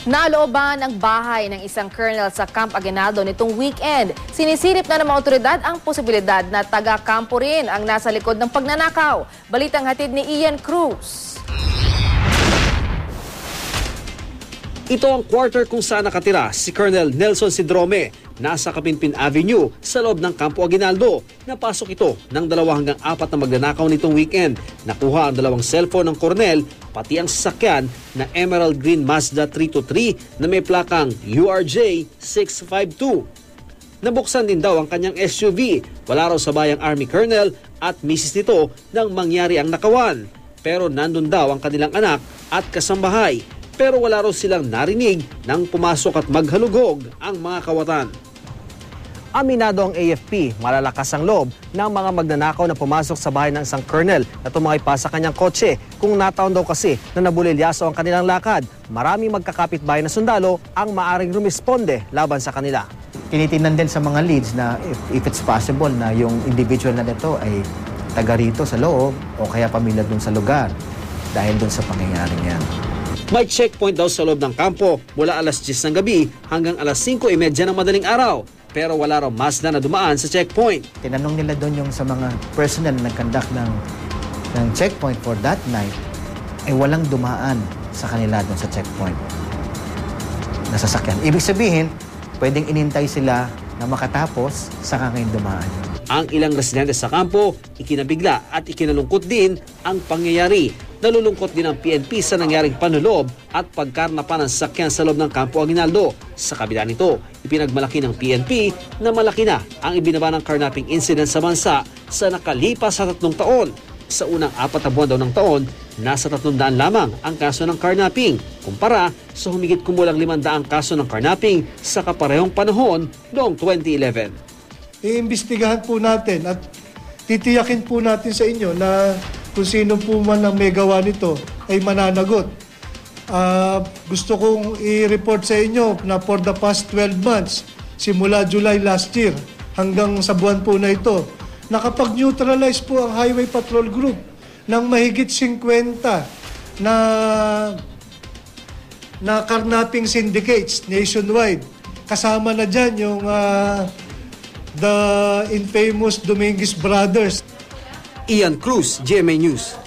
Nalooban ang bahay ng isang colonel sa Camp Aguinaldo nitong weekend. Sinisilip na ng mga otoridad ang posibilidad na taga-kampo rin ang nasa likod ng pagnanakaw. Balitang hatid ni Ian Cruz. Ito ang quarter kung saan nakatira si Colonel Nelson Sidrome. Nasa Kapinpin Avenue sa loob ng Campo Aguinaldo. Napasok ito ng 2 hanggang 4 na magnanakaw nitong weekend. Nakuha ang 2 cellphone ng Colonel, pati ang sasakyan na Emerald Green Mazda 323 na may plakang URJ 652. Nabuksan din daw ang kanyang SUV. Wala raw sa bayang Army Colonel at misis nito nang mangyari ang nakawan. Pero nandun daw ang kanilang anak at kasambahay. Pero wala raw silang narinig nang pumasok at maghalughog ang mga kawatan. Aminado ang AFP, malalakas ang loob ng mga magnanakaw na pumasok sa bahay ng isang colonel na tumakay pa sa kanyang kotse. Kung nataon daw kasi na nabulilyaso ang kanilang lakad, maraming magkakapitbahay na sundalo ang maaring rumisponde laban sa kanila. Tinitingnan din sa mga leads na if it's possible na yung individual na nito ay taga rito sa loob o kaya pamilya dun sa lugar dahil dun sa pangyayaring yan. May checkpoint daw sa loob ng kampo mula alas 10 ng gabi hanggang alas 5:30 ng madaling araw. Pero wala raw Mazda na dumaan sa checkpoint. Tinanong nila doon yung sa mga personnel na nag-conduct ng checkpoint for that night, ay walang dumaan sa kanila doon sa checkpoint na sasakyan. Ibig sabihin, pwedeng inintay sila na makatapos sa ngayon dumaan. Ang ilang residente sa kampo, ikinabigla at ikinalungkot din ang pangyayari. Nalulungkot din ang PNP sa nangyaring panulob at pagkarnapan ng sakyan sa loob ng Campo Aguinaldo. Sa kabila nito, ipinagmalaki ng PNP na malaki na ang ibinaba ng carnapping incident sa bansa sa nakalipas sa 3 taon. Sa unang 4 na buwan daw ng taon, nasa 300 lamang ang kaso ng carnapping, kumpara sa humigit kumulang 500 kaso ng carnapping sa kaparehong panahon noong 2011. Iimbestigahan po natin at titiyakin po natin sa inyo na kung sino po man ang may gawa nito ay mananagot. Gusto kong i-report sa inyo na for the past 12 months, simula July last year hanggang sa buwan po na ito, nakapag-neutralize po ang Highway Patrol Group ng mahigit 50 na carnapping syndicates nationwide. Kasama na dyan yung the infamous Dominguez Brothers. Ian Cruz, GMA News.